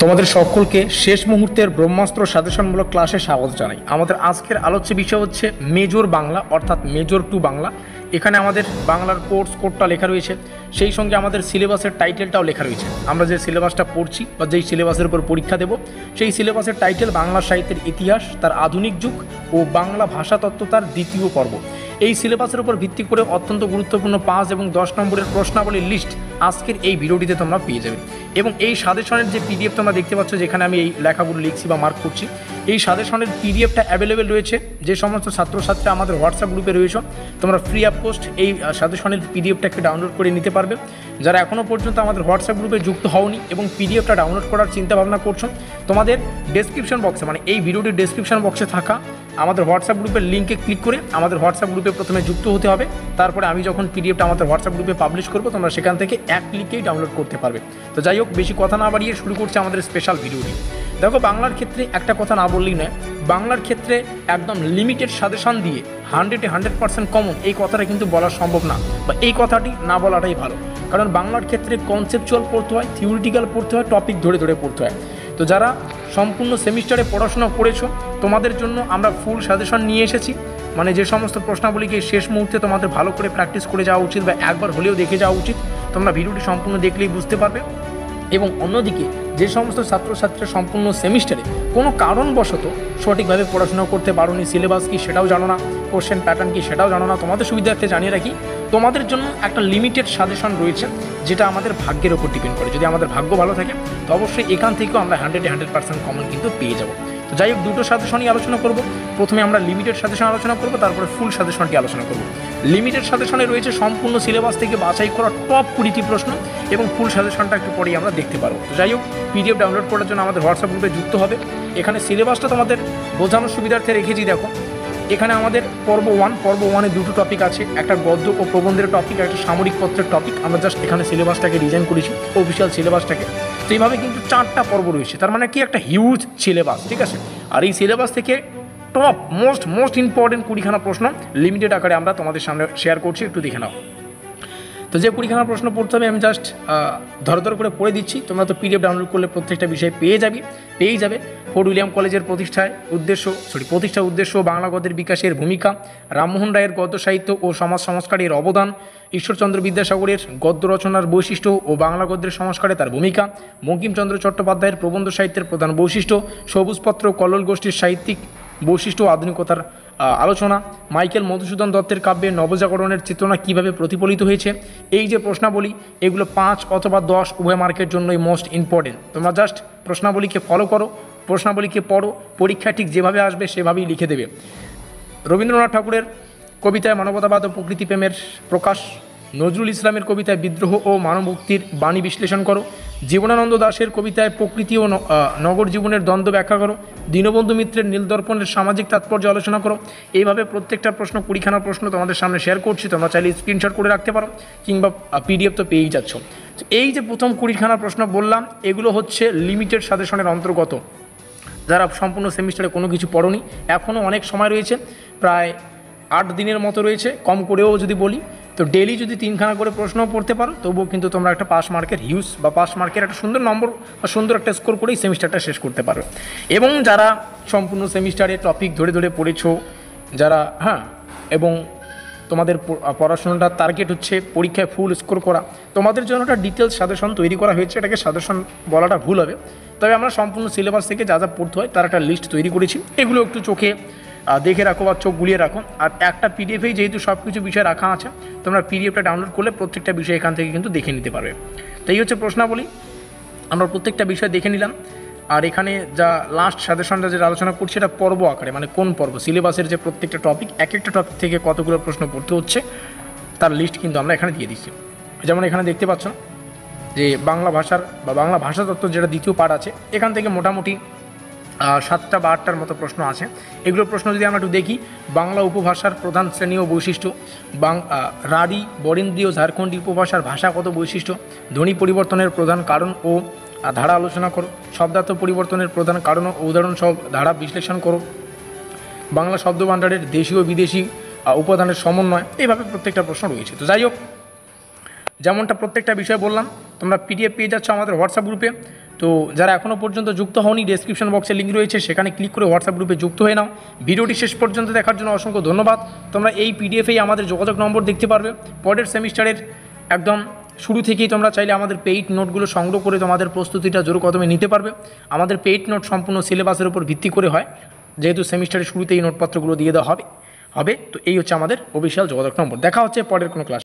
তোমাদের সকলকে শেষ মুহূর্তের ব্রহ্মাস্ত্র সাজেশনমূলক ক্লাসে স্বাগত জানাই। আমাদের আজকের আলোচ্য বিষয় হচ্ছে মেজর বাংলা অর্থাৎ মেজর 2 বাংলা। এখানে আমাদের বাংলার কোডটা লেখা রয়েছে, সেই সঙ্গে আমাদের সিলেবাসের টাইটেলটাও লেখা রয়েছে। আমরা যে সিলেবাসটা পড়ছি বা যেই সিলেবাসের উপর পরীক্ষা দেব সেই সিলেবাসের টাইটেল বাংলা সাহিত্যের ইতিহাস, তার আধুনিক যুগ ও বাংলা ভাষাতত্ত্ব, তার দ্বিতীয় পর্ব। এই সিলেবাসের উপর ভিত্তি করে অত্যন্ত গুরুত্বপূর্ণ 5 এবং 10 নম্বরের প্রশ্নাবলীর লিস্ট আজকের এই ভিডিওটিতে তোমরা পেয়ে যাবে। এবং এই সাজেশনের যে পিডিএফ তোমরা দেখতে পাচ্ছ, যেখানে আমি এই লেখাগুলো লিখছি বা মার্ক করছি, এই সাজেশনের পিডিএফটা অ্যাভেলেবেল রয়েছে। যে সমস্ত ছাত্রছাত্রীরা আমাদের হোয়াটসঅ্যাপ গ্রুপে রয়েছে, তোমরা ফ্রি অফ কস্ট এই সাজেশনের পিডিএফটাকে ডাউনলোড করে নিতে পারবে। যারা এখনও পর্যন্ত আমাদের হোয়াটসঅ্যাপ গ্রুপে যুক্ত হওনি এবং পিডিএফটা ডাউনলোড করার চিন্তাভাবনা করছো, তোমাদের ডেসক্রিপশন বক্সে, মানে এই ভিডিওটির ডেসক্রিপশন বক্সে থাকা আমাদের হোয়াটসঅ্যাপ গ্রুপের লিঙ্কে ক্লিক করে আমাদের হোয়াটসঅ্যাপ গ্রুপে প্রথমে যুক্ত হতে হবে। তারপরে আমি যখন পিডিএফটা আমাদের হোয়াটসঅ্যাপ গ্রুপে পাবলিশ করবো, তোমরা সেখান থেকে এক ক্লিকেই ডাউনলোড করতে পারবে। তো যাই হোক, বেশি কথা না বাড়িয়ে শুরু করছে আমাদের স্পেশাল ভিডিওটি। দেখো, বাংলার ক্ষেত্রে একটা কথা না বললেই নয়, বাংলার ক্ষেত্রে একদম লিমিটেড সাজেশন দিয়ে 100% কমন এই কথাটা কিন্তু বলা সম্ভব না, বা এই কথাটি না বলাটাই ভালো। কারণ বাংলার ক্ষেত্রে কনসেপচুয়াল পড়তে হয়, থিওরিটিক্যাল পড়তে হয়, টপিক ধরে ধরে পড়তে হয়। তো যারা সম্পূর্ণ সেমিস্টারে পড়াশোনা করেছো, তোমাদের জন্য আমরা ফুল সাজেশন নিয়ে এসেছি। মানে যে সমস্ত প্রশ্নাবলীকে শেষ মুহূর্তে তোমাদের ভালো করে প্র্যাকটিস করে যাওয়া উচিত, বা একবার হলেও দেখে যাওয়া উচিত। তোমরা ভিডিওটি সম্পূর্ণ দেখলেই বুঝতে পারবে। এবং অন্যদিকে যে সমস্ত ছাত্রছাত্রীরা সম্পূর্ণ সেমিস্টারে কোনো কারণবশত সঠিকভাবে পড়াশোনা করতে পারোনি, সিলেবাস কি সেটাও জানো না, কোশ্চেন প্যাটার্ন কি সেটাও জানো না, তোমাদের সুবিধার্থে জানিয়ে রাখি, তোমাদের জন্য একটা লিমিটেড সাজেশন রয়েছে, যেটা আমাদের ভাগ্যের ওপর ডিপেন্ড করে। যদি আমাদের ভাগ্য ভালো থাকে তো অবশ্যই এখান থেকেও আমরা 100% কমন কিন্তু পেয়ে যাবো। তো যাই হোক, দুটো সাজেশনই আলোচনা করব। প্রথমে আমরা লিমিটেড সাজেশন আলোচনা করব, তারপরে ফুল সাজেশনটি আলোচনা করব। লিমিটেড সাজেশনে রয়েছে সম্পূর্ণ সিলেবাস থেকে বাছাই করা টপ 20টি প্রশ্ন, এবং ফুল সাজেশনটা একটু পরেই আমরা দেখতে পারবো। তো যাই হোক, পিডিএফ ডাউনলোড করার জন্য আমাদের হোয়াটসঅ্যাপ গ্রুপে যুক্ত হবে। এখানে সিলেবাসটা তোমাদের বোঝানোর সুবিধার্থে রেখেছি। দেখো, এখানে আমাদের পর্ব 1 দুটো টপিক আছে, একটা গদ্য ও প্রবন্ধের টপিক, একটা সামরিক পত্রের টপিক। আমরা জাস্ট এখানে সিলেবাসটাকে ডিজাইন করেছি, অফিসিয়াল সিলেবাসটাকে। তো এইভাবে কিন্তু 4টা পর্ব রয়েছে, তার মানে কি একটা হিউজ সিলেবাস, ঠিক আছে। আর এই সিলেবাস থেকে টপ মোস্ট ইম্পর্টেন্ট 20খানা প্রশ্ন লিমিটেড আকারে আমরা তোমাদের সামনে শেয়ার করছি, একটু দেখে নাও। তো যে 20খানা প্রশ্ন পড়তে হবে আমি জাস্ট ধর করে পড়ে দিচ্ছি। তোমরা তো পিডিএফ ডাউনলোড করলে প্রত্যেকটা বিষয় পেয়ে যাবে। ফোর্ট উইলিয়াম কলেজের প্রতিষ্ঠা উদ্দেশ্য, বাংলা গদ্যের বিকাশের ভূমিকা, রামমোহন রায়ের গদ্য সাহিত্য ও সমাজ সংস্কারের অবদান, ঈশ্বরচন্দ্র বিদ্যাসাগরের গদ্য রচনার বৈশিষ্ট্য ও বাংলা গদ্যের সংস্কারে তার ভূমিকা, বঙ্কিমচন্দ্র চট্টোপাধ্যায়ের প্রবন্ধ সাহিত্যের প্রধান বৈশিষ্ট্য, সবুজপত্র কল্লোল গোষ্ঠীর সাহিত্যিক বৈশিষ্ট্য ও আধুনিকতার আলোচনা, মাইকেল মধুসূদন দত্তের কাব্যে নবজাগরণের চেতনা কীভাবে প্রতিফলিত হয়েছে। এই যে প্রশ্নাবলী, এগুলো 5 অথবা 10 উভয় মার্কের জন্যই মোস্ট ইম্পর্টেন্ট। তোমরা জাস্ট প্রশ্নাবলীকে ফলো করো, প্রশ্নাবলীকে পড়ো, পরীক্ষা ঠিক যেভাবে আসবে সেভাবেই লিখে দেবে। রবীন্দ্রনাথ ঠাকুরের কবিতায় মানবতাবাদ ও প্রকৃতি প্রেমের প্রকাশ, নজরুল ইসলামের কবিতায় বিদ্রোহ ও মানবমুক্তির বাণী বিশ্লেষণ করো, জীবনানন্দ দাশের কবিতায় প্রকৃতি ও নগর জীবনের দ্বন্দ্ব ব্যাখ্যা করো, দীনবন্ধু মিত্রের নীলদর্পণের সামাজিক তাৎপর্য আলোচনা করো। এইভাবে প্রত্যেকটা প্রশ্ন 20খানা প্রশ্ন তোমাদের সামনে শেয়ার করছি। তোমরা চাইলে স্ক্রিনশট করে রাখতে পারো, কিংবা পিডিএফ তো পেয়েই যাচ্ছ। এই যে প্রথম 20খানা প্রশ্ন বললাম, এগুলো হচ্ছে লিমিটেড সাজেশনের অন্তর্গত। যারা সম্পূর্ণ সেমিস্টারে কোনো কিছু পড়োনি, এখনও অনেক সময় রয়েছে, প্রায় 8 দিনের মতো রয়েছে, কম করেও যদি বলি। তো ডেলি যদি 3খানা করে প্রশ্নও পড়তে পারো, তবুও কিন্তু তোমরা একটা পাস মার্কের পাস মার্কের একটা সুন্দর নম্বর বা সুন্দর একটা স্কোর করেই সেমিস্টারটা শেষ করতে পারবে। এবং যারা সম্পূর্ণ সেমিস্টারে টপিক ধরে ধরে পড়েছো, যারা এবং তোমাদের পড়াশোনাটার টার্গেট হচ্ছে পরীক্ষায় ফুল স্কোর করা, তোমাদের জন্য একটা ডিটেলস সাজেশন তৈরি করা হয়েছে। এটাকে সাজেশন বলাটা ভুল হবে, তবে আমরা সম্পূর্ণ সিলেবাস থেকে যা যা পড়তে হয় তার একটা লিস্ট তৈরি করেছি। এগুলো একটু চোখে দেখে রাখো বা চোখ গুলিয়ে রাখো। আর একটা পিডিএফেই যেহেতু সব কিছু বিষয় রাখা আছে, তোমরা পিডিএফটা ডাউনলোড করলে প্রত্যেকটা বিষয় এখান থেকে কিন্তু দেখে নিতে পারবে। তো এই হচ্ছে প্রশ্নাবলী, আমরা প্রত্যেকটা বিষয় দেখে নিলাম। আর এখানে যা লাস্ট সাজেশনটা যেটা আলোচনা করছি, এটা পর্ব আকারে, মানে কোন পর্ব, সিলেবাসের যে প্রত্যেকটা টপিক, এক একটা টপিক থেকে কতগুলো প্রশ্ন পড়তে হচ্ছে তার লিস্ট কিন্তু আমরা এখানে দিয়ে দিচ্ছি। যেমন এখানে দেখতে পাচ্ছ যে বাংলা ভাষার বা বাংলা ভাষাতত্ত্ব যেটা দ্বিতীয় পার্ট আছে, এখান থেকে মোটামুটি 7টা বা 8টার মতো প্রশ্ন আছে। এগুলোর প্রশ্ন যদি আমরা একটু দেখি, বাংলা উপভাষার প্রধান শ্রেণী ও বৈশিষ্ট্য, রাঢ়ী, বরেন্দ্রীয়, ঝাড়খণ্ডী উপভাষার ভাষাগত বৈশিষ্ট্য, ধ্বনি পরিবর্তনের প্রধান কারণ ও ধারা আলোচনা করো, শব্দার্থ পরিবর্তনের প্রধান কারণ ও উদাহরণ সব ধারা বিশ্লেষণ করো, বাংলা শব্দভাণ্ডারের দেশীয় বিদেশি উপাদানের সমন্বয়। এইভাবে প্রত্যেকটা প্রশ্ন রয়েছে। তো যাই হোক, যেমনটা প্রত্যেকটা বিষয় বললাম, তোমরা পিডিএফ পেয়ে যাচ্ছ আমাদের হোয়াটসঅ্যাপ গ্রুপে। তো যারা এখনও পর্যন্ত যুক্ত হওনি, ডেসক্রিপশন বক্সে লিঙ্ক রয়েছে, সেখানে ক্লিক করে হোয়াটসঅ্যাপ গ্রুপে যুক্ত হয়ে নাও। ভিডিওটি শেষ পর্যন্ত দেখার জন্য অসংখ্য ধন্যবাদ। তোমরা এই পিডিএফেই আমাদের যোগাযোগ নম্বর দেখতে পারবে। পরের সেমিস্টারের একদম শুরু থেকেই তোমরা চাইলে আমাদের পেইড নোটগুলো সংগ্রহ করে তোমাদের প্রস্তুতিটা জোর কদমে নিতে পারবে। আমাদের পেইড নোট সম্পূর্ণ সিলেবাসের উপর ভিত্তি করে হয়, যেহেতু সেমিস্টারের শুরুতেই নোটপত্রগুলো দিয়ে দেওয়া হবে। তো এই হচ্ছে আমাদের অফিসিয়াল যোগাযোগ নম্বর। দেখা হচ্ছে পরের কোনো ক্লাস।